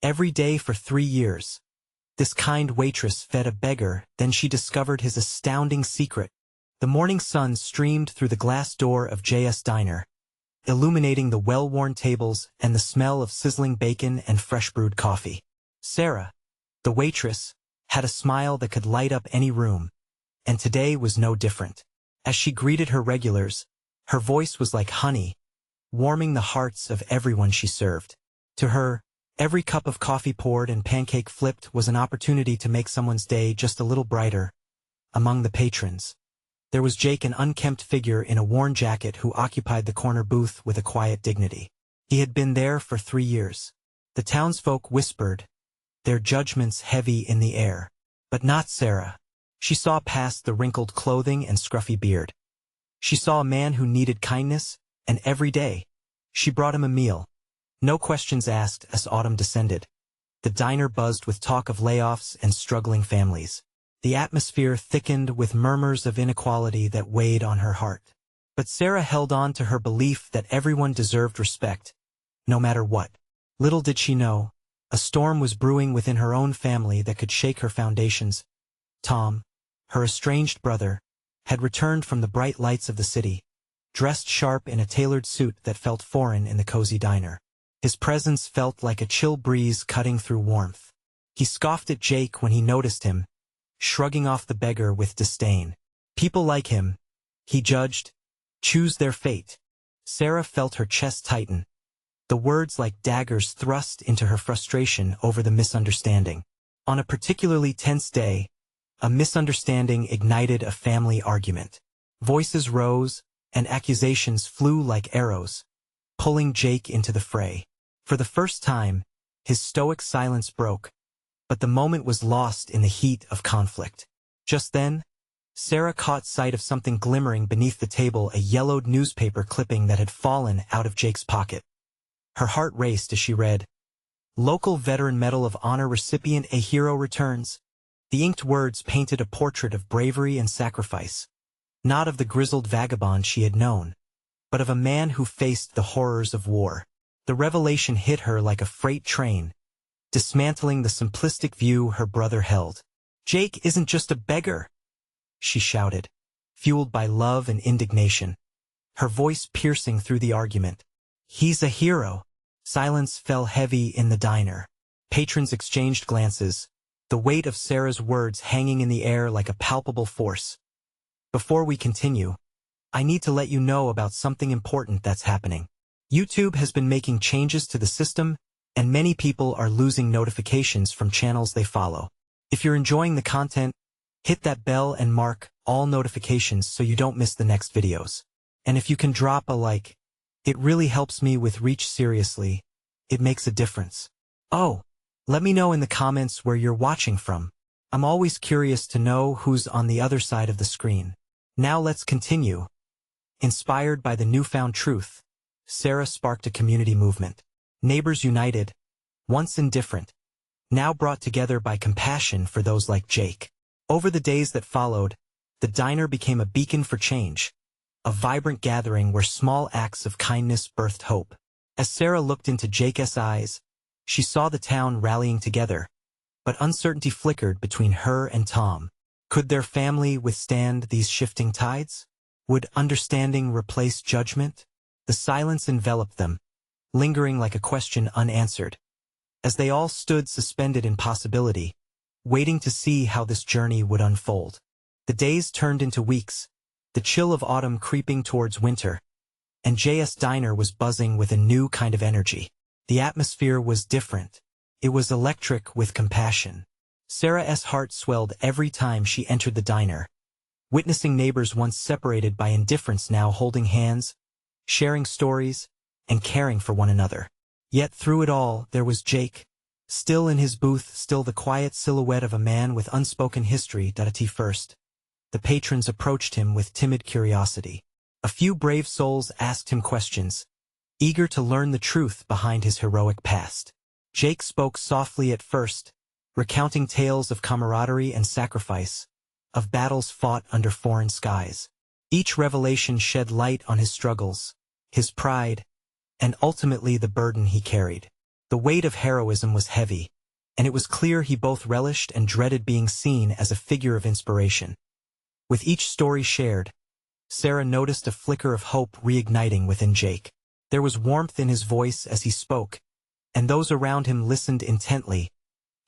Every day for 3 years. This kind waitress fed a beggar, then she discovered his astounding secret. The morning sun streamed through the glass door of J.S. Diner, illuminating the well-worn tables and the smell of sizzling bacon and fresh-brewed coffee. Sarah, the waitress, had a smile that could light up any room, and today was no different. As she greeted her regulars, her voice was like honey, warming the hearts of everyone she served. To her, every cup of coffee poured and pancake flipped was an opportunity to make someone's day just a little brighter. Among the patrons, there was Jake, an unkempt figure in a worn jacket who occupied the corner booth with a quiet dignity. He had been there for 3 years. The townsfolk whispered, their judgments heavy in the air. But not Sarah. She saw past the wrinkled clothing and scruffy beard. She saw a man who needed kindness, and every day, she brought him a meal. No questions asked as autumn descended. The diner buzzed with talk of layoffs and struggling families. The atmosphere thickened with murmurs of inequality that weighed on her heart. But Sarah held on to her belief that everyone deserved respect, no matter what. Little did she know, a storm was brewing within her own family that could shake her foundations. Tom, her estranged brother, had returned from the bright lights of the city, dressed sharp in a tailored suit that felt foreign in the cozy diner. His presence felt like a chill breeze cutting through warmth. He scoffed at Jake when he noticed him, shrugging off the beggar with disdain. People like him, he judged, choose their fate. Sarah felt her chest tighten, the words like daggers thrust into her frustration over the misunderstanding. On a particularly tense day, a misunderstanding ignited a family argument. Voices rose, and accusations flew like arrows, pulling Jake into the fray. For the first time, his stoic silence broke, but the moment was lost in the heat of conflict. Just then, Sarah caught sight of something glimmering beneath the table, a yellowed newspaper clipping that had fallen out of Jake's pocket. Her heart raced as she read, "Local Veteran Medal of Honor recipient, a hero returns." The inked words painted a portrait of bravery and sacrifice, not of the grizzled vagabond she had known, but of a man who faced the horrors of war. The revelation hit her like a freight train, dismantling the simplistic view her brother held. "Jake isn't just a beggar," she shouted, fueled by love and indignation, her voice piercing through the argument. "He's a hero." Silence fell heavy in the diner. Patrons exchanged glances, the weight of Sarah's words hanging in the air like a palpable force. Before we continue, I need to let you know about something important that's happening. YouTube has been making changes to the system, and many people are losing notifications from channels they follow. If you're enjoying the content, hit that bell and mark all notifications so you don't miss the next videos. And if you can drop a like, it really helps me with reach. Seriously, it makes a difference. Oh, let me know in the comments where you're watching from. I'm always curious to know who's on the other side of the screen. Now let's continue. Inspired by the newfound truth, Sarah sparked a community movement. Neighbors united, once indifferent, now brought together by compassion for those like Jake. Over the days that followed, the diner became a beacon for change, a vibrant gathering where small acts of kindness birthed hope. As Sarah looked into Jake's eyes, she saw the town rallying together, but uncertainty flickered between her and Tom. Could their family withstand these shifting tides? Would understanding replace judgment? The silence enveloped them, lingering like a question unanswered, as they all stood suspended in possibility, waiting to see how this journey would unfold. The days turned into weeks, the chill of autumn creeping towards winter, and J.S. Diner was buzzing with a new kind of energy. The atmosphere was different. It was electric with compassion. Sarah's heart swelled every time she entered the diner, witnessing neighbors once separated by indifference now holding hands, sharing stories, and caring for one another. Yet through it all, there was Jake, still in his booth, still the quiet silhouette of a man with unspoken history. At first, the patrons approached him with timid curiosity. A few brave souls asked him questions, eager to learn the truth behind his heroic past. Jake spoke softly at first, recounting tales of camaraderie and sacrifice, of battles fought under foreign skies. Each revelation shed light on his struggles, his pride, and ultimately the burden he carried. The weight of heroism was heavy, and it was clear he both relished and dreaded being seen as a figure of inspiration. With each story shared, Sarah noticed a flicker of hope reigniting within Jake. There was warmth in his voice as he spoke, and those around him listened intently,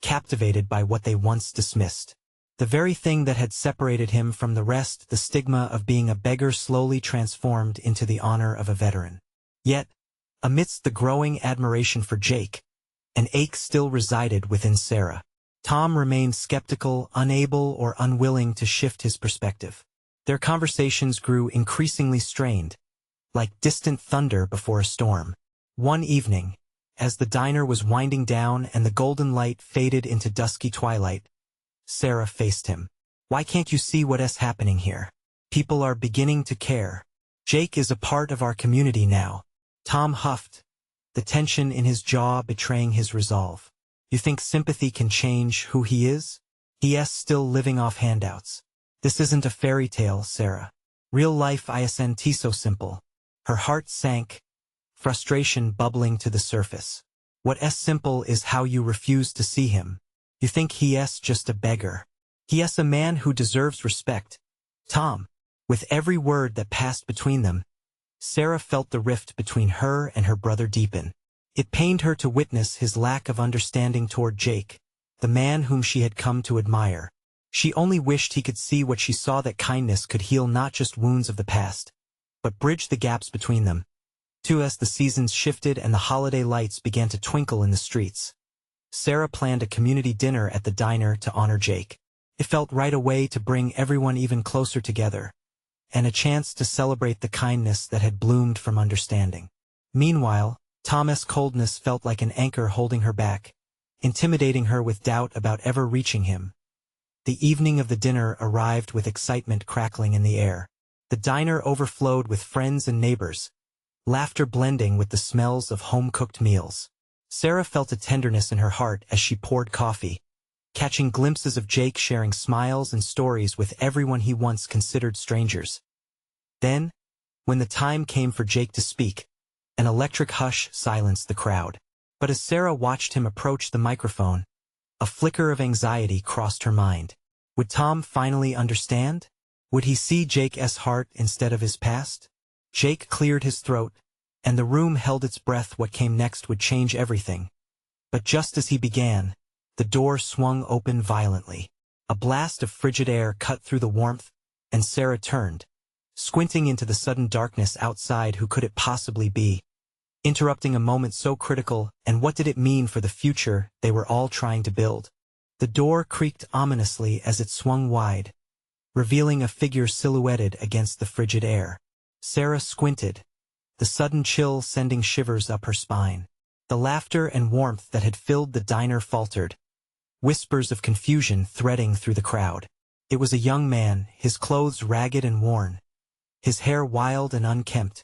captivated by what they once dismissed. The very thing that had separated him from the rest, the stigma of being a beggar, slowly transformed into the honor of a veteran. Yet, amidst the growing admiration for Jake, an ache still resided within Sarah. Tom remained skeptical, unable or unwilling to shift his perspective. Their conversations grew increasingly strained, like distant thunder before a storm. One evening, as the diner was winding down and the golden light faded into dusky twilight, Sarah faced him. "Why can't you see what's happening here? People are beginning to care. Jake is a part of our community now." Tom huffed, the tension in his jaw betraying his resolve. "You think sympathy can change who he is? He is still living off handouts. This isn't a fairy tale, Sarah. Real life isn't so simple." Her heart sank, frustration bubbling to the surface. "What's simple is how you refuse to see him. You think he's just a beggar. He's a man who deserves respect." Tom, with every word that passed between them, Sarah felt the rift between her and her brother deepen. It pained her to witness his lack of understanding toward Jake, the man whom she had come to admire. She only wished he could see what she saw, that kindness could heal not just wounds of the past, but bridge the gaps between them. As the seasons shifted and the holiday lights began to twinkle in the streets, Sarah planned a community dinner at the diner to honor Jake. It felt right away to bring everyone even closer together, and a chance to celebrate the kindness that had bloomed from understanding. Meanwhile, Tom's coldness felt like an anchor holding her back, intimidating her with doubt about ever reaching him. The evening of the dinner arrived with excitement crackling in the air. The diner overflowed with friends and neighbors, laughter blending with the smells of home-cooked meals. Sarah felt a tenderness in her heart as she poured coffee, catching glimpses of Jake sharing smiles and stories with everyone he once considered strangers. Then, when the time came for Jake to speak, an electric hush silenced the crowd. But as Sarah watched him approach the microphone, a flicker of anxiety crossed her mind. Would Tom finally understand? Would he see Jake's heart instead of his past? Jake cleared his throat, and the room held its breath. What came next would change everything. But just as he began, the door swung open violently. A blast of frigid air cut through the warmth, and Sarah turned, squinting into the sudden darkness outside. Who could it possibly be? Interrupting a moment so critical, and what did it mean for the future they were all trying to build? The door creaked ominously as it swung wide, revealing a figure silhouetted against the frigid air. Sarah squinted, the sudden chill sending shivers up her spine. The laughter and warmth that had filled the diner faltered, whispers of confusion threading through the crowd. It was a young man, his clothes ragged and worn, his hair wild and unkempt,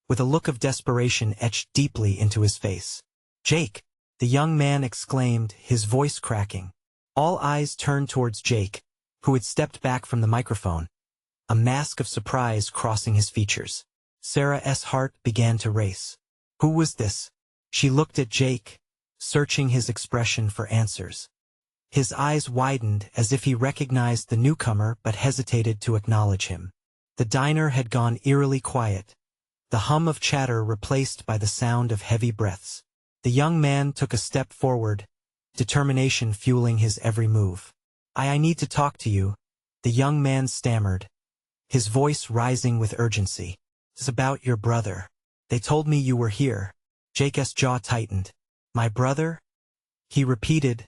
with a look of desperation etched deeply into his face. "Jake!" the young man exclaimed, his voice cracking. All eyes turned towards Jake, who had stepped back from the microphone, a mask of surprise crossing his features. Sarah's heart began to race. Who was this? She looked at Jake, searching his expression for answers. His eyes widened as if he recognized the newcomer but hesitated to acknowledge him. The diner had gone eerily quiet, the hum of chatter replaced by the sound of heavy breaths. The young man took a step forward, determination fueling his every move. I need to talk to you," the young man stammered, his voice rising with urgency. "It's about your brother. They told me you were here." Jake's jaw tightened. "My brother?" he repeated,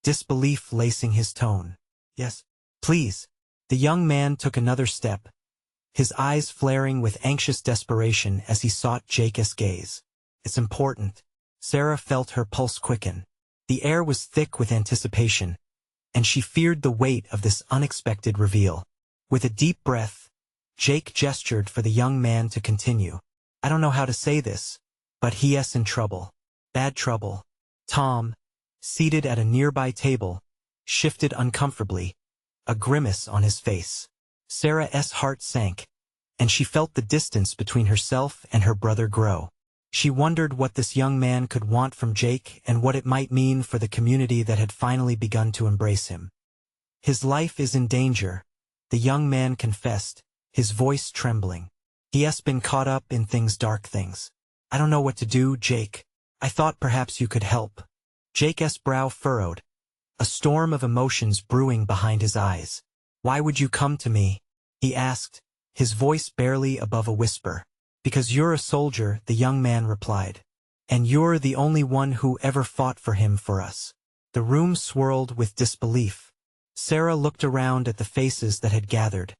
disbelief lacing his tone. "Yes, please." The young man took another step, his eyes flaring with anxious desperation as he sought Jake's gaze. "It's important." Sarah felt her pulse quicken. The air was thick with anticipation, and she feared the weight of this unexpected reveal. With a deep breath, Jake gestured for the young man to continue. "I don't know how to say this, but he's in trouble. Bad trouble." Tom, seated at a nearby table, shifted uncomfortably, a grimace on his face. Sarah's heart sank, and she felt the distance between herself and her brother grow. She wondered what this young man could want from Jake and what it might mean for the community that had finally begun to embrace him. "His life is in danger," the young man confessed, his voice trembling. "He has been caught up in dark things. I don't know what to do, Jake. I thought perhaps you could help." Jake's brow furrowed, a storm of emotions brewing behind his eyes. "Why would you come to me?" he asked, his voice barely above a whisper. "Because you're a soldier," the young man replied. "And you're the only one who ever fought for him for us." The room swirled with disbelief. Sarah looked around at the faces that had gathered,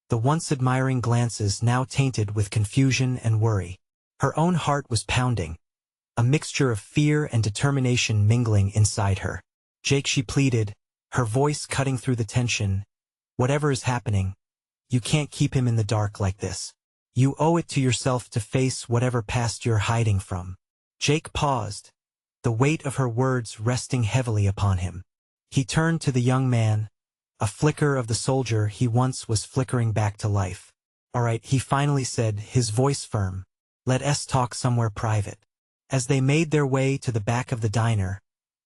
the once admiring glances now tainted with confusion and worry. Her own heart was pounding, a mixture of fear and determination mingling inside her. "Jake," she pleaded, her voice cutting through the tension, "whatever is happening, you can't keep him in the dark like this. You owe it to yourself to face whatever past you're hiding from." Jake paused, the weight of her words resting heavily upon him. He turned to the young man, a flicker of the soldier he once was flickering back to life. "All right," he finally said, his voice firm. "Let's talk somewhere private." As they made their way to the back of the diner,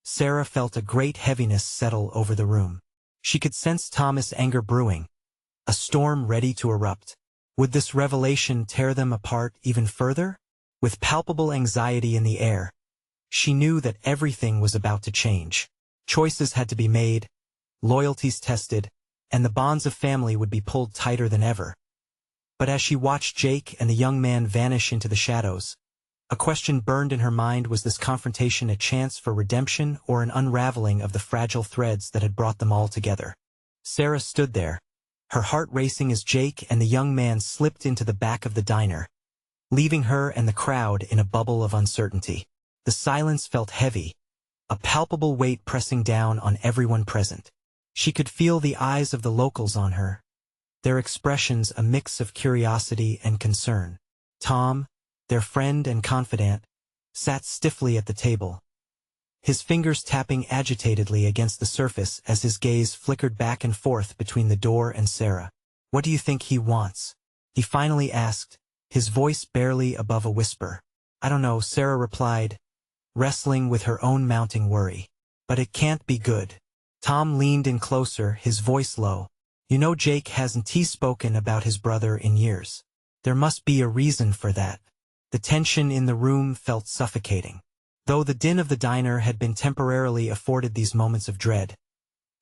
Sarah felt a great heaviness settle over the room. She could sense Thomas' anger brewing, a storm ready to erupt. Would this revelation tear them apart even further? With palpable anxiety in the air, she knew that everything was about to change. Choices had to be made, loyalties tested, and the bonds of family would be pulled tighter than ever. But as she watched Jake and the young man vanish into the shadows, a question burned in her mind: was this confrontation a chance for redemption or an unraveling of the fragile threads that had brought them all together? Sarah stood there, her heart racing as Jake and the young man slipped into the back of the diner, leaving her and the crowd in a bubble of uncertainty. The silence felt heavy, a palpable weight pressing down on everyone present. She could feel the eyes of the locals on her, their expressions a mix of curiosity and concern. Tom, their friend and confidant, sat stiffly at the table, his fingers tapping agitatedly against the surface as his gaze flickered back and forth between the door and Sarah. "What do you think he wants?" he finally asked, his voice barely above a whisper. "I don't know," Sarah replied, wrestling with her own mounting worry. "But it can't be good." Tom leaned in closer, his voice low. "You know, Jake hasn't spoken about his brother in years. There must be a reason for that." The tension in the room felt suffocating. Though the din of the diner had been temporarily afforded these moments of dread,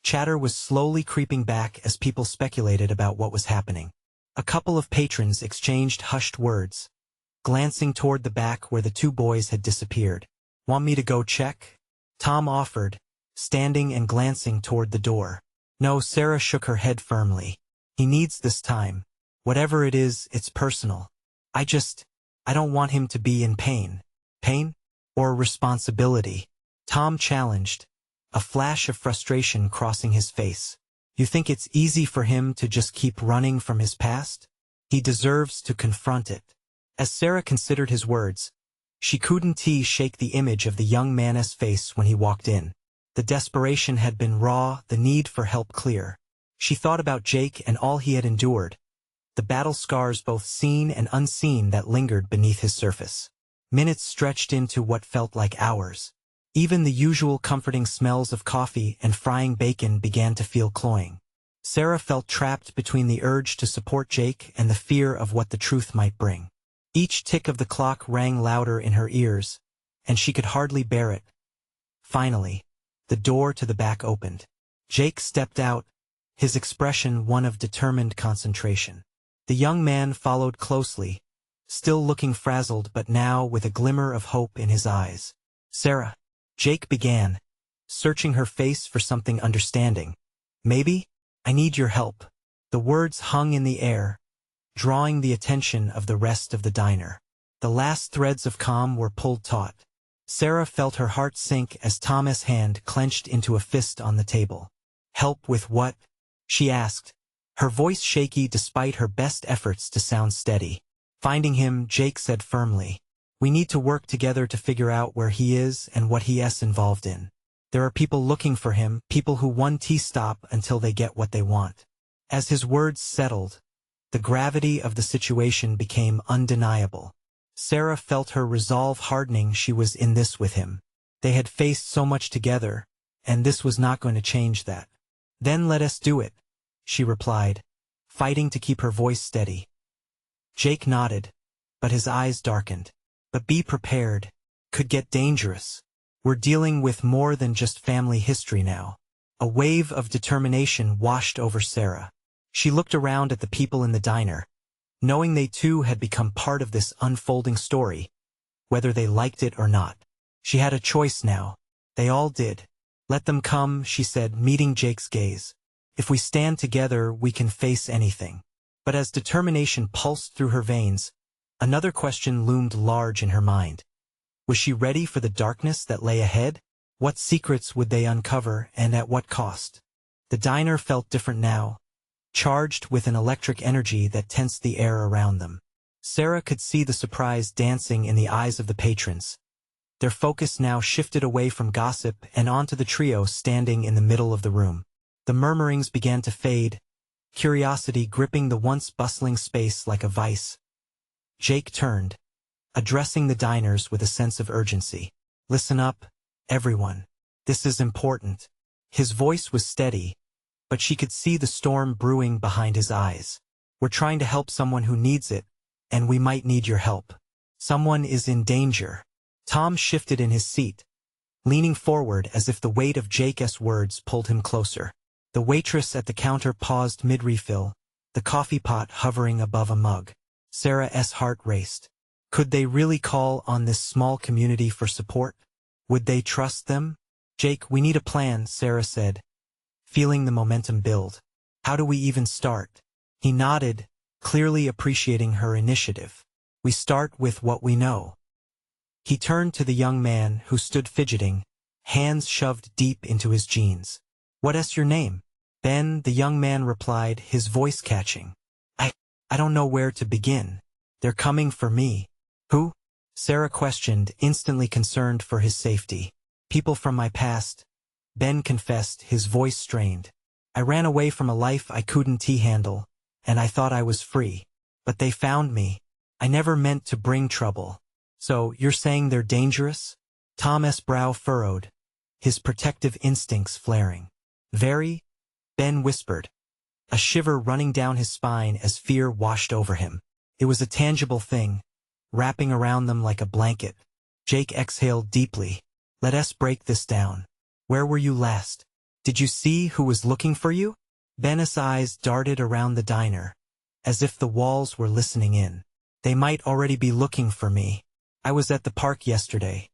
chatter was slowly creeping back as people speculated about what was happening. A couple of patrons exchanged hushed words, glancing toward the back where the two boys had disappeared. "Want me to go check?" Tom offered, standing and glancing toward the door. "No," Sarah shook her head firmly. "He needs this time. Whatever it is, it's personal. I don't want him to be in pain." "Pain? Or responsibility?" Tom challenged, a flash of frustration crossing his face. "You think it's easy for him to just keep running from his past? He deserves to confront it." As Sarah considered his words, she couldn't shake the image of the young man's face when he walked in. The desperation had been raw, the need for help clear. She thought about Jake and all he had endured, the battle scars both seen and unseen that lingered beneath his surface. Minutes stretched into what felt like hours. Even the usual comforting smells of coffee and frying bacon began to feel cloying. Sarah felt trapped between the urge to support Jake and the fear of what the truth might bring. Each tick of the clock rang louder in her ears, and she could hardly bear it. Finally, the door to the back opened. Jake stepped out, his expression one of determined concentration. The young man followed closely, still looking frazzled but now with a glimmer of hope in his eyes. "Sarah," Jake began, searching her face for something understanding. "Maybe? I need your help." The words hung in the air, drawing the attention of the rest of the diner. The last threads of calm were pulled taut. Sarah felt her heart sink as Thomas' hand clenched into a fist on the table. "Help with what?" she asked, her voice shaky despite her best efforts to sound steady. "Finding him," Jake said firmly. "We need to work together to figure out where he is and what he's involved in. There are people looking for him, people who won't stop until they get what they want." As his words settled, the gravity of the situation became undeniable. Sarah felt her resolve hardening. She was in this with him. They had faced so much together, and this was not going to change that. Then let us do it, she replied, fighting to keep her voice steady. Jake nodded, but his eyes darkened. But be prepared. Could get dangerous. We're dealing with more than just family history now. A wave of determination washed over Sarah. She looked around at the people in the diner, knowing they too had become part of this unfolding story, whether they liked it or not. She had a choice now. They all did. Let them come, she said, meeting Jake's gaze. If we stand together, we can face anything. But as determination pulsed through her veins, another question loomed large in her mind. Was she ready for the darkness that lay ahead? What secrets would they uncover, and at what cost? The diner felt different now, charged with an electric energy that tensed the air around them. Sarah could see the surprise dancing in the eyes of the patrons. Their focus now shifted away from gossip and onto the trio standing in the middle of the room. The murmurings began to fade, curiosity gripping the once bustling space like a vice. Jake turned, addressing the diners with a sense of urgency. Listen up, everyone. This is important. His voice was steady, but she could see the storm brewing behind his eyes. We're trying to help someone who needs it, and we might need your help. Someone is in danger. Tom shifted in his seat, leaning forward as if the weight of Jake's words pulled him closer. The waitress at the counter paused mid-refill, the coffee pot hovering above a mug. Sarah's heart raced. Could they really call on this small community for support? Would they trust them? Jake, we need a plan, Sarah said, feeling the momentum build. How do we even start? He nodded, clearly appreciating her initiative. We start with what we know. He turned to the young man who stood fidgeting, hands shoved deep into his jeans. What's your name? Ben, the young man replied, his voice catching. I don't know where to begin. They're coming for me. Who? Sarah questioned, instantly concerned for his safety. People from my past. Ben confessed, his voice strained. I ran away from a life I couldn't handle, and I thought I was free. But they found me. I never meant to bring trouble. So, you're saying they're dangerous? Tom's brow furrowed, his protective instincts flaring. Very? Ben whispered, a shiver running down his spine as fear washed over him. It was a tangible thing, wrapping around them like a blanket. Jake exhaled deeply. Let us break this down. Where were you last? Did you see who was looking for you? Ben's eyes darted around the diner, as if the walls were listening in. They might already be looking for me. I was at the park yesterday.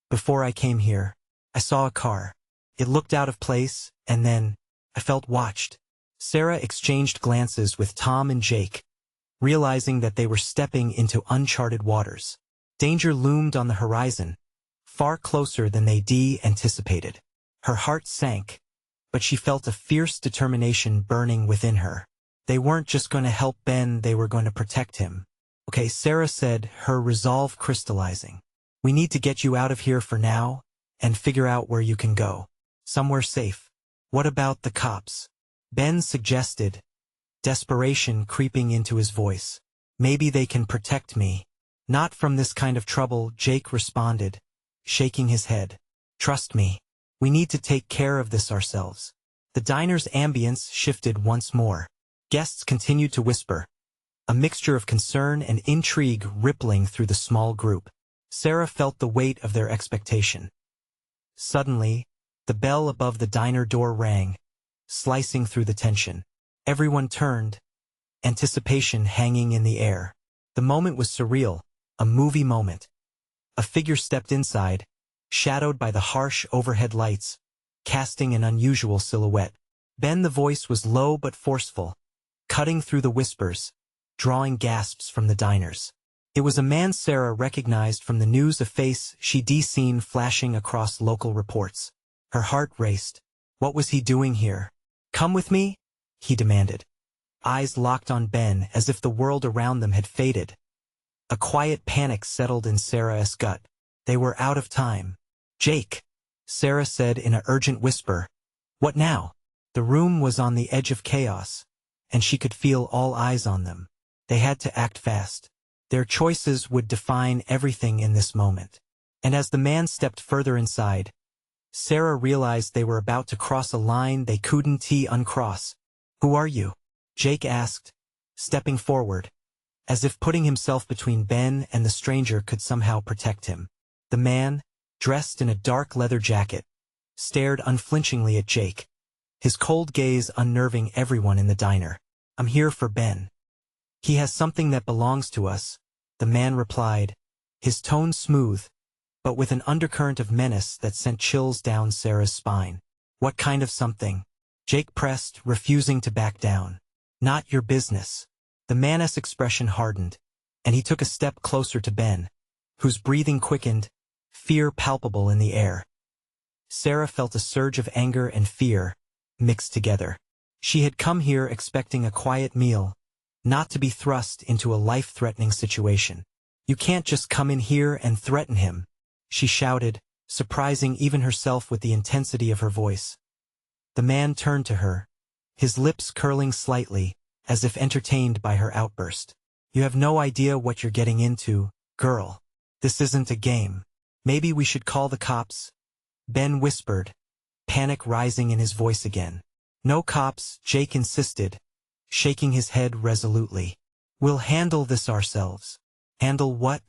Before I came here, I saw a car. It looked out of place, and then, I felt watched. Sarah exchanged glances with Tom and Jake, realizing that they were stepping into uncharted waters. Danger loomed on the horizon, far closer than they anticipated. Her heart sank, but she felt a fierce determination burning within her. They weren't just going to help Ben, they were going to protect him. Okay, Sarah said, her resolve crystallizing. We need to get you out of here for now, and figure out where you can go. Somewhere safe. What about the cops? Ben suggested, desperation creeping into his voice. Maybe they can protect me. Not from this kind of trouble, Jake responded, shaking his head. Trust me. We need to take care of this ourselves. The diner's ambience shifted once more. Guests continued to whisper, a mixture of concern and intrigue rippling through the small group. Sarah felt the weight of their expectation. Suddenly, the bell above the diner door rang, slicing through the tension. Everyone turned, anticipation hanging in the air. The moment was surreal, a movie moment. A figure stepped inside, shadowed by the harsh overhead lights, casting an unusual silhouette. Ben, the voice was low but forceful, cutting through the whispers, drawing gasps from the diners. It was a man Sarah recognized from the news, a face she'd seen flashing across local reports. Her heart raced. What was he doing here? Come with me? He demanded. Eyes locked on Ben as if the world around them had faded. A quiet panic settled in Sarah's gut. They were out of time. Jake, Sarah said in an urgent whisper. What now? The room was on the edge of chaos, and she could feel all eyes on them. They had to act fast. Their choices would define everything in this moment. And as the man stepped further inside, Sarah realized they were about to cross a line they couldn't uncross. "Who are you?" Jake asked, stepping forward, as if putting himself between Ben and the stranger could somehow protect him. The man, dressed in a dark leather jacket, stared unflinchingly at Jake, his cold gaze unnerving everyone in the diner. "I'm here for Ben. He has something that belongs to us," the man replied, his tone smooth, but with an undercurrent of menace that sent chills down Sarah's spine. "What kind of something?" Jake pressed, refusing to back down. "Not your business." The man's expression hardened, and he took a step closer to Ben, whose breathing quickened, fear palpable in the air. Sarah felt a surge of anger and fear, mixed together. She had come here expecting a quiet meal, not to be thrust into a life-threatening situation. "You can't just come in here and threaten him," she shouted, surprising even herself with the intensity of her voice. The man turned to her, his lips curling slightly, as if entertained by her outburst. "You have no idea what you're getting into, girl. This isn't a game. Maybe we should call the cops," Ben whispered, panic rising in his voice again. "No cops," Jake insisted, shaking his head resolutely. "We'll handle this ourselves." "Handle what?"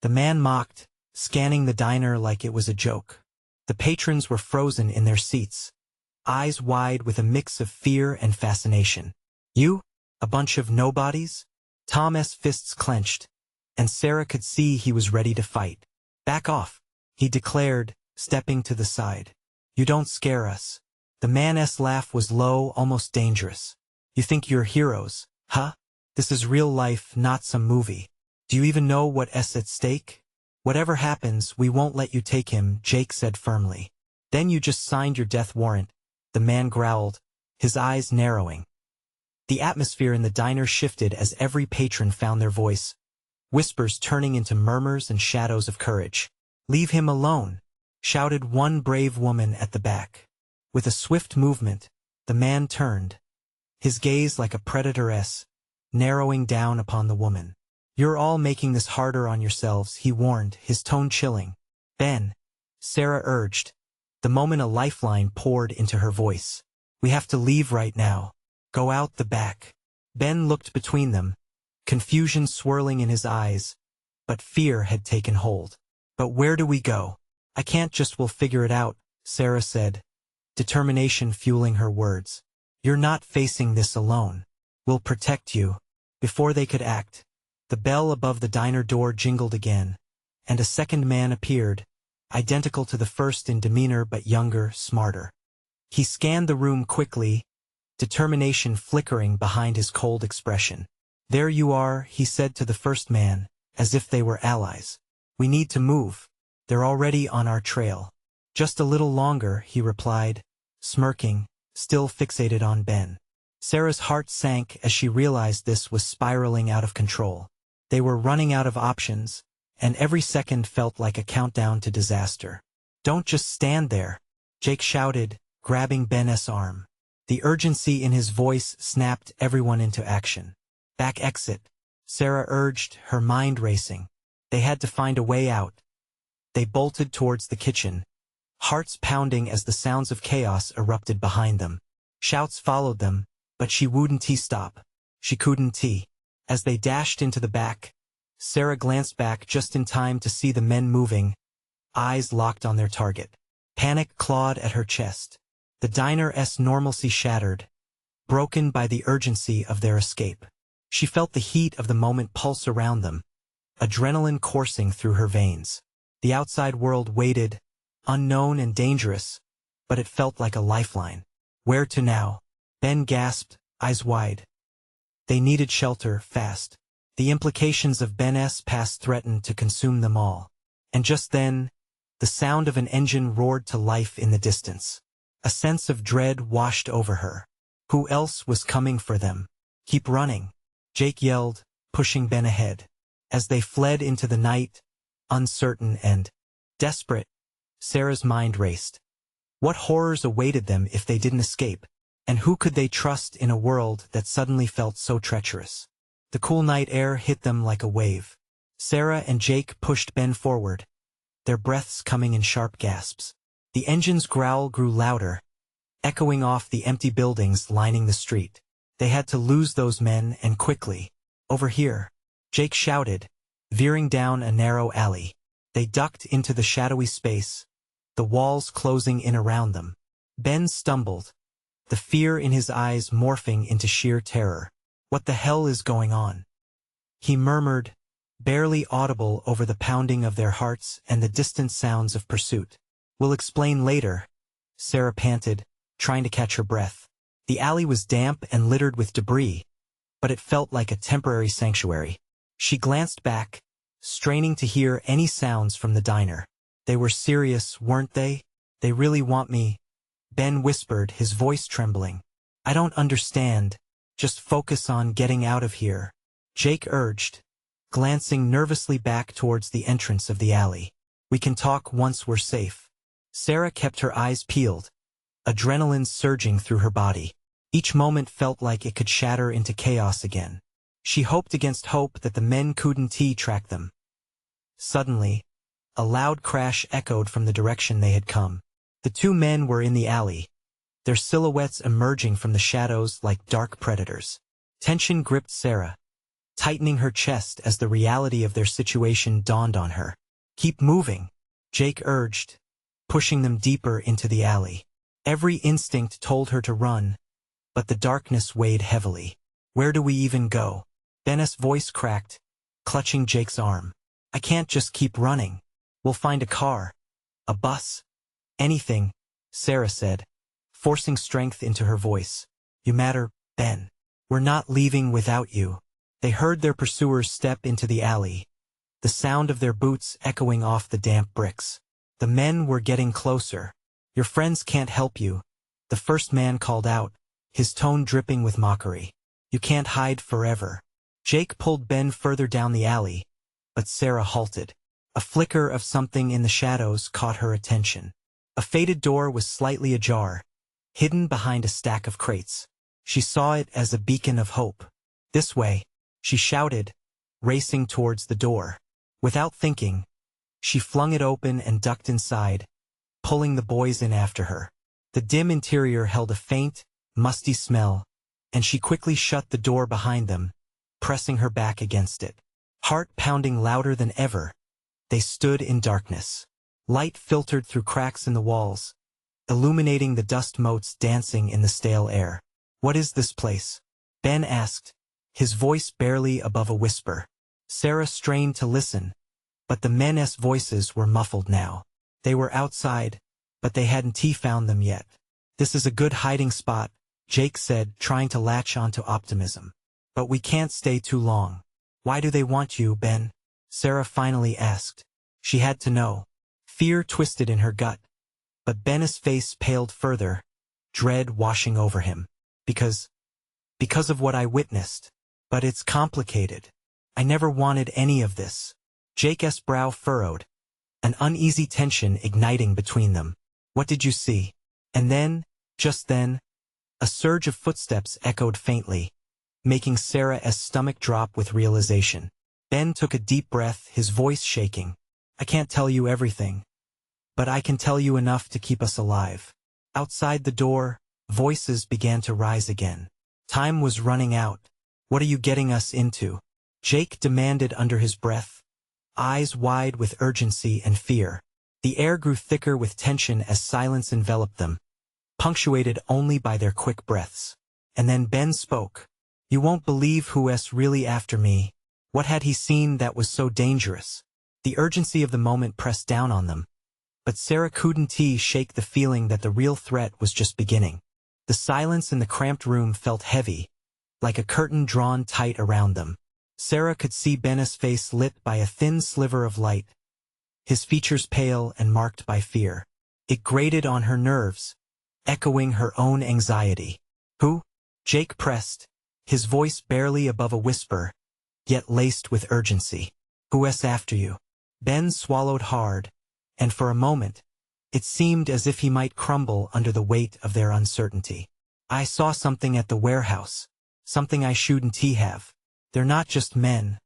the man mocked, scanning the diner like it was a joke. The patrons were frozen in their seats, eyes wide with a mix of fear and fascination. "You? A bunch of nobodies?" Tom's fists clenched, and Sarah could see he was ready to fight. "Back off," he declared, stepping to the side. "You don't scare us." The man's laugh was low, almost dangerous. "You think you're heroes, huh? This is real life, not some movie. Do you even know what's at stake?" "Whatever happens, we won't let you take him," Jake said firmly. "Then you just signed your death warrant," the man growled, his eyes narrowing. The atmosphere in the diner shifted as every patron found their voice, whispers turning into murmurs and shadows of courage. "Leave him alone," shouted one brave woman at the back. With a swift movement, the man turned, his gaze like a predator's, narrowing down upon the woman. "You're all making this harder on yourselves," he warned, his tone chilling. "Ben," Sarah urged, the moment a lifeline poured into her voice. "We have to leave right now. Go out the back." Ben looked between them, confusion swirling in his eyes, but fear had taken hold. "But where do we go?" "I can't just we'll figure it out," Sarah said, determination fueling her words. "You're not facing this alone. We'll protect you." Before they could act, the bell above the diner door jingled again, and a second man appeared, identical to the first in demeanor but younger, smarter. He scanned the room quickly, determination flickering behind his cold expression. "There you are," he said to the first man, as if they were allies. "We need to move. They're already on our trail." "Just a little longer," he replied, smirking, still fixated on Ben. Sarah's heart sank as she realized this was spiraling out of control. They were running out of options, and every second felt like a countdown to disaster. "Don't just stand there," Jake shouted, grabbing Ben's arm. The urgency in his voice snapped everyone into action. "Back exit," Sarah urged, her mind racing. They had to find a way out. They bolted towards the kitchen, hearts pounding as the sounds of chaos erupted behind them. Shouts followed them, but she wouldn't stop. She couldn't. As they dashed into the back, Sarah glanced back just in time to see the men moving, eyes locked on their target. Panic clawed at her chest. The diner's normalcy shattered, broken by the urgency of their escape. She felt the heat of the moment pulse around them, adrenaline coursing through her veins. The outside world waited, unknown and dangerous, but it felt like a lifeline. Where to now? Ben gasped, eyes wide. They needed shelter, fast. The implications of Ben's past threatened to consume them all. And just then, the sound of an engine roared to life in the distance. A sense of dread washed over her. Who else was coming for them? "Keep running," Jake yelled, pushing Ben ahead. As they fled into the night, uncertain and desperate, Sarah's mind raced. What horrors awaited them if they didn't escape? And who could they trust in a world that suddenly felt so treacherous? The cool night air hit them like a wave. Sarah and Jake pushed Ben forward, their breaths coming in sharp gasps. The engine's growl grew louder, echoing off the empty buildings lining the street. They had to lose those men, and quickly. Over here, Jake shouted, veering down a narrow alley. They ducked into the shadowy space, the walls closing in around them. Ben stumbled, the fear in his eyes morphing into sheer terror. What the hell is going on? He murmured, barely audible over the pounding of their hearts and the distant sounds of pursuit. We'll explain later, Sarah panted, trying to catch her breath. The alley was damp and littered with debris, but it felt like a temporary sanctuary. She glanced back, straining to hear any sounds from the diner. They were serious, weren't they? They really want me, Ben whispered, his voice trembling. I don't understand. Just focus on getting out of here, Jake urged, glancing nervously back towards the entrance of the alley. We can talk once we're safe. Sarah kept her eyes peeled, adrenaline surging through her body. Each moment felt like it could shatter into chaos again. She hoped against hope that the men couldn't track them. Suddenly, a loud crash echoed from the direction they had come. The two men were in the alley, their silhouettes emerging from the shadows like dark predators. Tension gripped Sarah, tightening her chest as the reality of their situation dawned on her. Keep moving, Jake urged, pushing them deeper into the alley. Every instinct told her to run, but the darkness weighed heavily. Where do we even go? Ben's voice cracked, clutching Jake's arm. I can't just keep running. We'll find a car, a bus, anything, Sarah said, forcing strength into her voice. You matter, Ben. We're not leaving without you. They heard their pursuers step into the alley, the sound of their boots echoing off the damp bricks. The men were getting closer. Your friends can't help you, the first man called out, his tone dripping with mockery. You can't hide forever. Jake pulled Ben further down the alley, but Sarah halted. A flicker of something in the shadows caught her attention. A faded door was slightly ajar, hidden behind a stack of crates. She saw it as a beacon of hope. This way, she shouted, racing towards the door. Without thinking, she flung it open and ducked inside, pulling the boys in after her. The dim interior held a faint, musty smell, and she quickly shut the door behind them, pressing her back against it. Heart pounding louder than ever, they stood in darkness. Light filtered through cracks in the walls, illuminating the dust motes dancing in the stale air. What is this place? Ben asked, his voice barely above a whisper. Sarah strained to listen, but the men's voices were muffled now. They were outside, but they hadn't found them yet. This is a good hiding spot, Jake said, trying to latch onto optimism. But we can't stay too long. Why do they want you, Ben? Sarah finally asked. She had to know. Fear twisted in her gut, but Ben's face paled further, dread washing over him. Because of what I witnessed. But it's complicated. I never wanted any of this. Jake's brow furrowed, an uneasy tension igniting between them. What did you see? And then, just then, a surge of footsteps echoed faintly, making Sarah's stomach drop with realization. Ben took a deep breath, his voice shaking. I can't tell you everything, but I can tell you enough to keep us alive. Outside the door, voices began to rise again. Time was running out. What are you getting us into? Jake demanded under his breath, eyes wide with urgency and fear. The air grew thicker with tension as silence enveloped them, punctuated only by their quick breaths. And then Ben spoke. You won't believe who's really after me. What had he seen that was so dangerous? The urgency of the moment pressed down on them. But Sarah couldn't shake the feeling that the real threat was just beginning. The silence in the cramped room felt heavy, like a curtain drawn tight around them. Sarah could see Ben's face lit by a thin sliver of light, his features pale and marked by fear. It grated on her nerves, echoing her own anxiety. Who? Jake pressed, his voice barely above a whisper, yet laced with urgency. Who's after you? Ben swallowed hard, and for a moment, it seemed as if he might crumble under the weight of their uncertainty. I saw something at the warehouse, something I shouldn't have. They're not just men.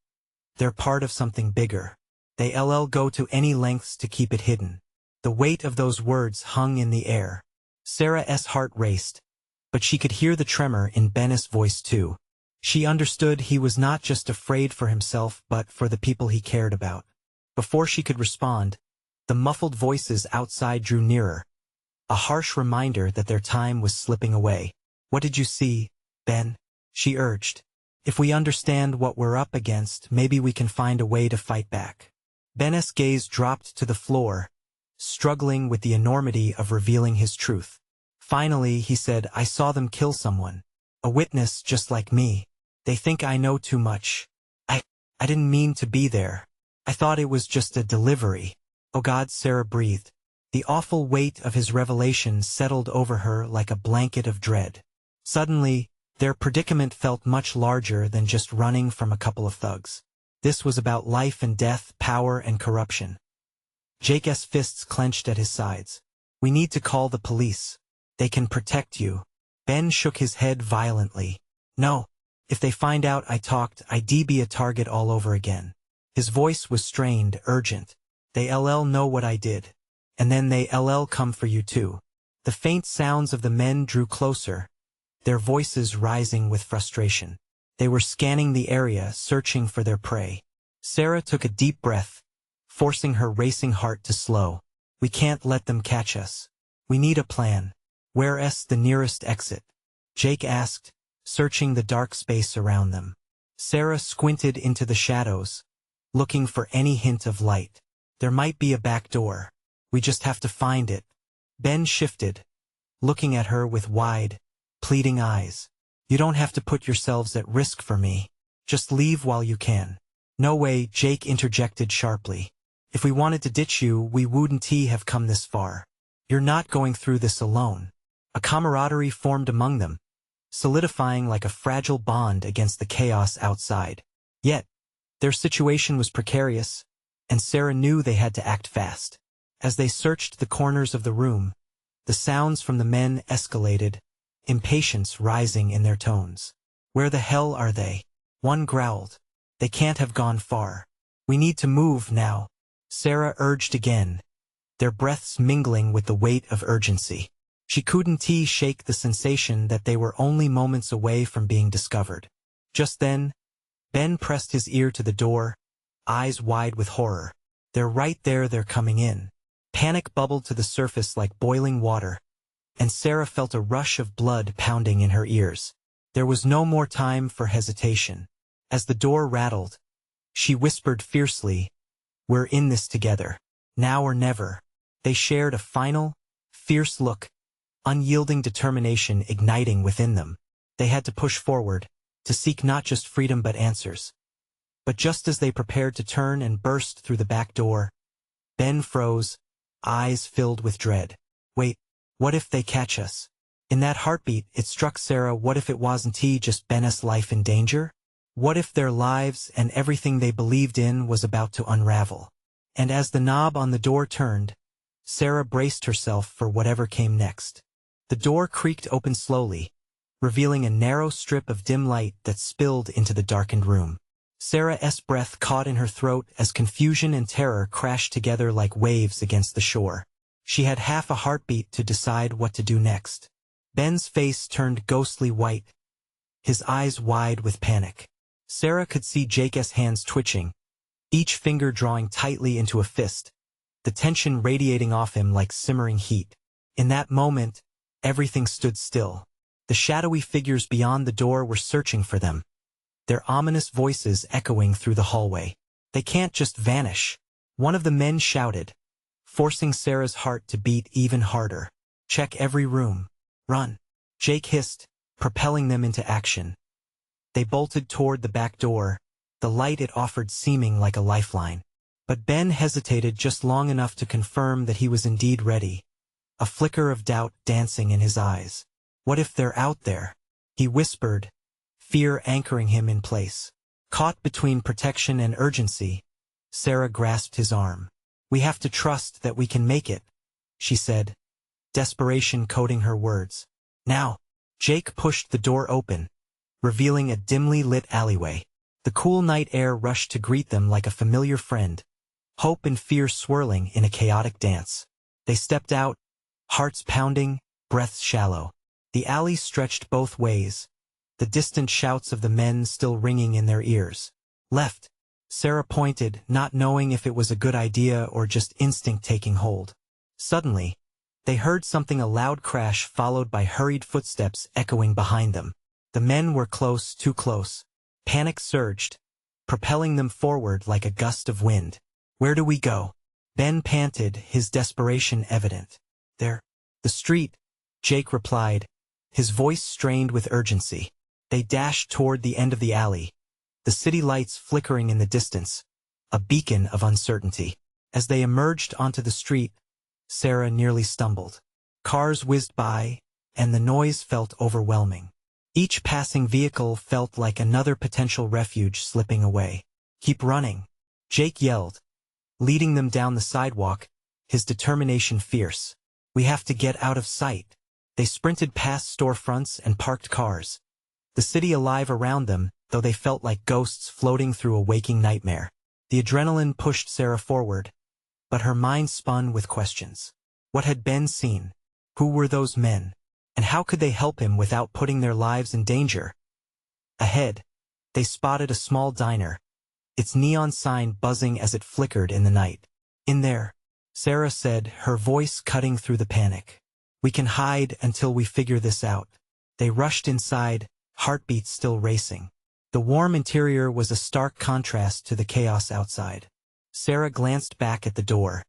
They're part of something bigger. They'll go to any lengths to keep it hidden. The weight of those words hung in the air. Sarah's heart raced, but she could hear the tremor in Ben's voice too. She understood he was not just afraid for himself but for the people he cared about. Before she could respond, the muffled voices outside drew nearer, a harsh reminder that their time was slipping away. "What did you see, Ben?" she urged. "If we understand what we're up against, maybe we can find a way to fight back." Ben's gaze dropped to the floor, struggling with the enormity of revealing his truth. Finally, he said, "I saw them kill someone. A witness just like me. They think I know too much. I didn't mean to be there. I thought it was just a delivery." "Oh God," Sarah breathed. The awful weight of his revelation settled over her like a blanket of dread. Suddenly, their predicament felt much larger than just running from a couple of thugs. This was about life and death, power and corruption. Jake's fists clenched at his sides. "We need to call the police. They can protect you." Ben shook his head violently. "No. If they find out I talked, I'd be a target all over again." His voice was strained, urgent. "They'll know what I did. And then they'll come for you too." The faint sounds of the men drew closer, their voices rising with frustration. They were scanning the area, searching for their prey. Sarah took a deep breath, forcing her racing heart to slow. "We can't let them catch us. We need a plan." "Where's the nearest exit?" Jake asked, searching the dark space around them. Sarah squinted into the shadows, looking for any hint of light. "There might be a back door. We just have to find it." Ben shifted, looking at her with wide, pleading eyes. "You don't have to put yourselves at risk for me. Just leave while you can." "No way," Jake interjected sharply. "If we wanted to ditch you, we wouldn't have come this far. You're not going through this alone." A camaraderie formed among them, solidifying like a fragile bond against the chaos outside. Yet, their situation was precarious, and Sarah knew they had to act fast. As they searched the corners of the room, the sounds from the men escalated, impatience rising in their tones. "Where the hell are they?" one growled. "They can't have gone far. We need to move now," Sarah urged again, their breaths mingling with the weight of urgency. She couldn't shake the sensation that they were only moments away from being discovered. Just then, Ben pressed his ear to the door, eyes wide with horror. "They're right there, they're coming in." Panic bubbled to the surface like boiling water, and Sarah felt a rush of blood pounding in her ears. There was no more time for hesitation. As the door rattled, she whispered fiercely, "We're in this together. Now or never." They shared a final, fierce look, unyielding determination igniting within them. They had to push forward, to seek not just freedom but answers. But just as they prepared to turn and burst through the back door, Ben froze, eyes filled with dread. "Wait, what if they catch us?" In that heartbeat, it struck Sarah, what if it wasn't just Ben's life in danger? What if their lives and everything they believed in was about to unravel? And as the knob on the door turned, Sarah braced herself for whatever came next. The door creaked open slowly, revealing a narrow strip of dim light that spilled into the darkened room. Sarah's breath caught in her throat as confusion and terror crashed together like waves against the shore. She had half a heartbeat to decide what to do next. Ben's face turned ghostly white, his eyes wide with panic. Sarah could see Jake's hands twitching, each finger drawing tightly into a fist, the tension radiating off him like simmering heat. In that moment, everything stood still. The shadowy figures beyond the door were searching for them, their ominous voices echoing through the hallway. "They can't just vanish," one of the men shouted, forcing Sarah's heart to beat even harder. "Check every room. Run," Jake hissed, propelling them into action. They bolted toward the back door, the light it offered seeming like a lifeline. But Ben hesitated just long enough to confirm that he was indeed ready, a flicker of doubt dancing in his eyes. "What if they're out there?" he whispered, fear anchoring him in place. Caught between protection and urgency, Sarah grasped his arm. "We have to trust that we can make it," she said, desperation coating her words. "Now." Jake pushed the door open, revealing a dimly lit alleyway. The cool night air rushed to greet them like a familiar friend, hope and fear swirling in a chaotic dance. They stepped out, hearts pounding, breaths shallow. The alley stretched both ways, the distant shouts of the men still ringing in their ears. Left. Sarah pointed, not knowing if it was a good idea or just instinct taking hold. Suddenly, they heard something, a loud crash followed by hurried footsteps echoing behind them. The men were close, too close. Panic surged, propelling them forward like a gust of wind. Where do we go? Ben panted, his desperation evident. There. The street, Jake replied, his voice strained with urgency. They dashed toward the end of the alley, the city lights flickering in the distance, a beacon of uncertainty. As they emerged onto the street, Sarah nearly stumbled. Cars whizzed by, and the noise felt overwhelming. Each passing vehicle felt like another potential refuge slipping away. Keep running, Jake yelled, leading them down the sidewalk, his determination fierce. We have to get out of sight. They sprinted past storefronts and parked cars, the city alive around them, though they felt like ghosts floating through a waking nightmare. The adrenaline pushed Sarah forward, but her mind spun with questions. What had Ben seen? Who were those men? And how could they help him without putting their lives in danger? Ahead, they spotted a small diner, its neon sign buzzing as it flickered in the night. In there, Sarah said, her voice cutting through the panic. We can hide until we figure this out. They rushed inside, heartbeats still racing. The warm interior was a stark contrast to the chaos outside. Sarah glanced back at the door.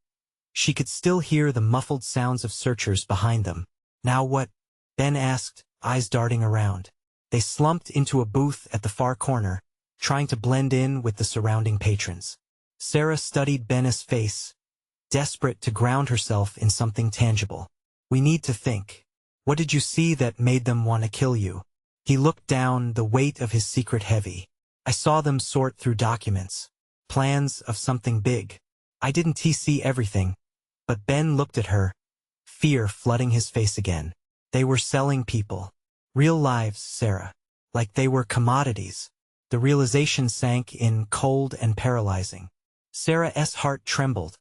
She could still hear the muffled sounds of searchers behind them. Now what? Ben asked, eyes darting around. They slumped into a booth at the far corner, trying to blend in with the surrounding patrons. Sarah studied Ben's face, desperate to ground herself in something tangible. We need to think. What did you see that made them want to kill you? He looked down, the weight of his secret heavy. I saw them sort through documents. Plans of something big. I didn't see everything. But Ben looked at her, fear flooding his face again. They were selling people. Real lives, Sarah. Like they were commodities. The realization sank in, cold and paralyzing. Sarah's heart trembled,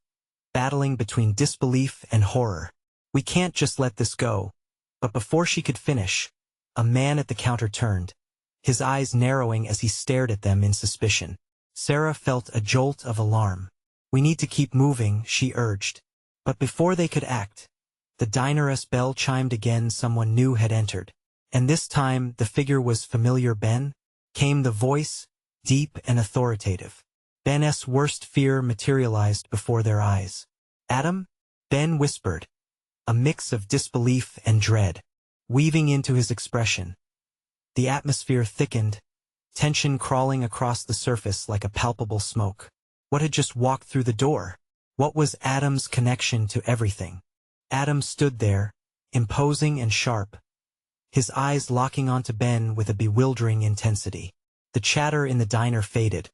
battling between disbelief and horror. We can't just let this go. But before she could finish, a man at the counter turned, his eyes narrowing as he stared at them in suspicion. Sarah felt a jolt of alarm. We need to keep moving, she urged. But before they could act, the diner's bell chimed again. Someone new had entered. And this time the figure was familiar. Ben? Came the voice, deep and authoritative. Ben's worst fear materialized before their eyes. Adam? Ben whispered, a mix of disbelief and dread, weaving into his expression. The atmosphere thickened, tension crawling across the surface like a palpable smoke. What had just walked through the door? What was Adam's connection to everything? Adam stood there, imposing and sharp, his eyes locking onto Ben with a bewildering intensity. The chatter in the diner faded.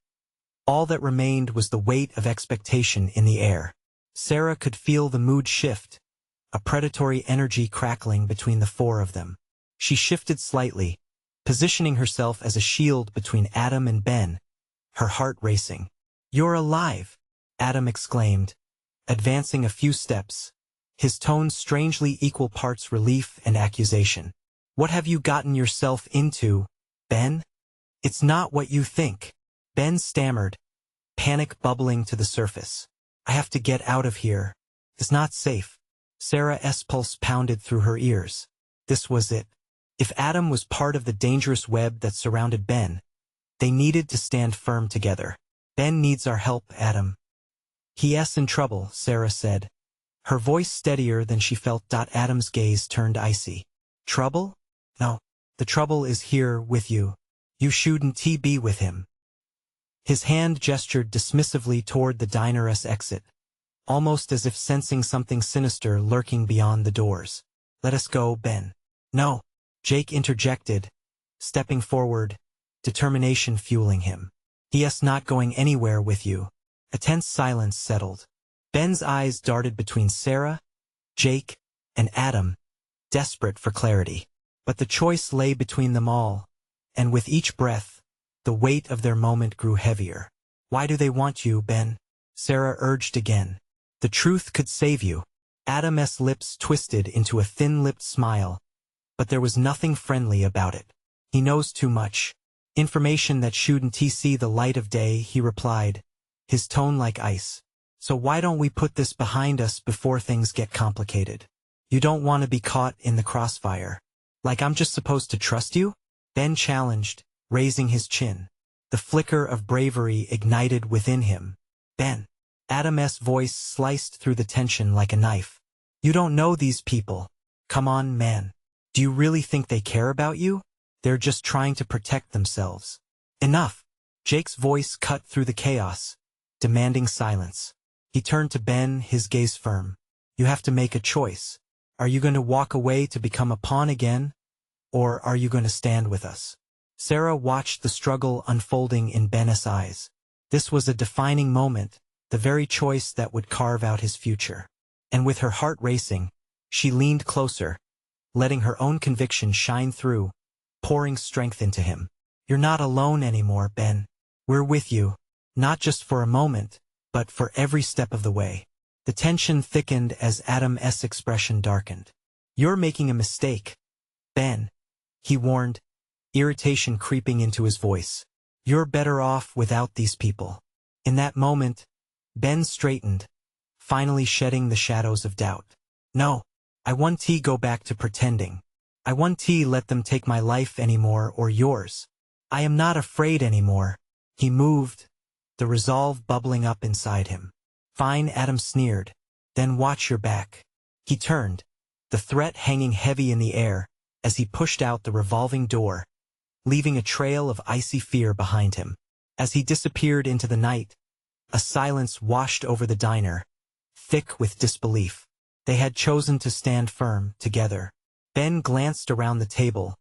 All that remained was the weight of expectation in the air. Sarah could feel the mood shift, a predatory energy crackling between the four of them. She shifted slightly, positioning herself as a shield between Adam and Ben, her heart racing. You're alive, Adam exclaimed, advancing a few steps, his tone strangely equal parts relief and accusation. What have you gotten yourself into, Ben? It's not what you think, Ben stammered, panic bubbling to the surface. I have to get out of here. It's not safe. Sarah's pulse pounded through her ears. This was it. If Adam was part of the dangerous web that surrounded Ben, they needed to stand firm together. Ben needs our help, Adam. He's in trouble, Sarah said, her voice steadier than she felt. Adam's gaze turned icy. Trouble? No. The trouble is here with you. You shouldn't be with him. His hand gestured dismissively toward the diner's exit, almost as if sensing something sinister lurking beyond the doors. Let us go, Ben. No, Jake interjected, stepping forward, determination fueling him. He's not going anywhere with you. A tense silence settled. Ben's eyes darted between Sarah, Jake, and Adam, desperate for clarity. But the choice lay between them all, and with each breath, The weight of their moment grew heavier. Why do they want you, Ben? Sarah urged again. The truth could save you. Adam's lips twisted into a thin-lipped smile, but there was nothing friendly about it. He knows too much. Information that shouldn't see the light of day, he replied, his tone like ice. So why don't we put this behind us before things get complicated? You don't want to be caught in the crossfire. Like I'm just supposed to trust you? Ben challenged, raising his chin. The flicker of bravery ignited within him. Ben. Adam's voice sliced through the tension like a knife. You don't know these people. Come on, man. Do you really think they care about you? They're just trying to protect themselves. Enough. Jake's voice cut through the chaos, demanding silence. He turned to Ben, his gaze firm. You have to make a choice. Are you going to walk away to become a pawn again? Or are you going to stand with us? Sarah watched the struggle unfolding in Ben's eyes. This was a defining moment, the very choice that would carve out his future. And with her heart racing, she leaned closer, letting her own conviction shine through, pouring strength into him. You're not alone anymore, Ben. We're with you, not just for a moment, but for every step of the way. The tension thickened as Adam's expression darkened. You're making a mistake, Ben, he warned, irritation creeping into his voice. You're better off without these people. In that moment, Ben straightened, finally shedding the shadows of doubt. No, I won't go back to pretending. I won't let them take my life anymore or yours. I am not afraid anymore. He moved, the resolve bubbling up inside him. Fine, Adam sneered. Then watch your back. He turned, the threat hanging heavy in the air, as he pushed out the revolving door, leaving a trail of icy fear behind him. As he disappeared into the night, a silence washed over the diner, thick with disbelief. They had chosen to stand firm, together. Ben glanced around the table,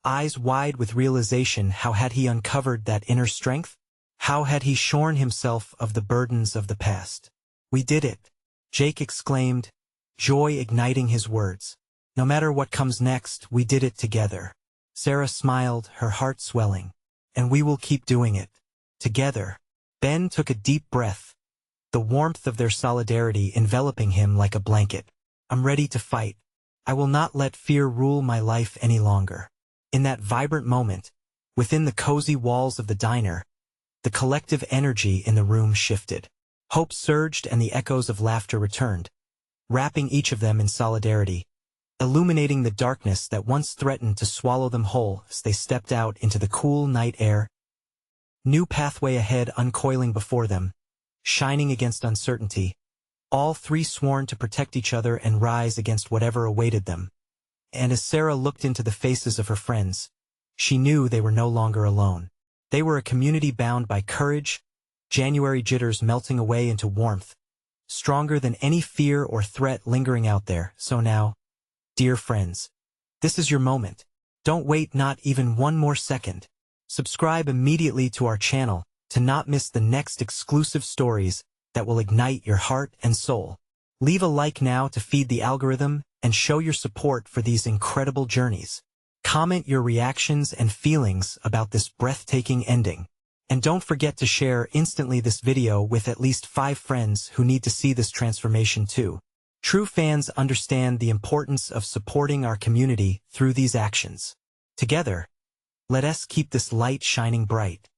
eyes wide with realization. How had he uncovered that inner strength? How had he shorn himself of the burdens of the past? We did it, Jake exclaimed, joy igniting his words. No matter what comes next, we did it together. Sarah smiled, her heart swelling. And we will keep doing it. Together. Ben took a deep breath, the warmth of their solidarity enveloping him like a blanket. I'm ready to fight. I will not let fear rule my life any longer. In that vibrant moment, within the cozy walls of the diner, the collective energy in the room shifted. Hope surged and the echoes of laughter returned, wrapping each of them in solidarity, illuminating the darkness that once threatened to swallow them whole as they stepped out into the cool night air. New pathway ahead uncoiling before them, shining against uncertainty, all three sworn to protect each other and rise against whatever awaited them. And as Sarah looked into the faces of her friends, she knew they were no longer alone. They were a community bound by courage, January jitters melting away into warmth, stronger than any fear or threat lingering out there. So now, dear friends, this is your moment. Don't wait not even one more second. Subscribe immediately to our channel to not miss the next exclusive stories that will ignite your heart and soul. Leave a like now to feed the algorithm and show your support for these incredible journeys. Comment your reactions and feelings about this breathtaking ending. And don't forget to share instantly this video with at least 5 friends who need to see this transformation too. True fans understand the importance of supporting our community through these actions. Together, let us keep this light shining bright.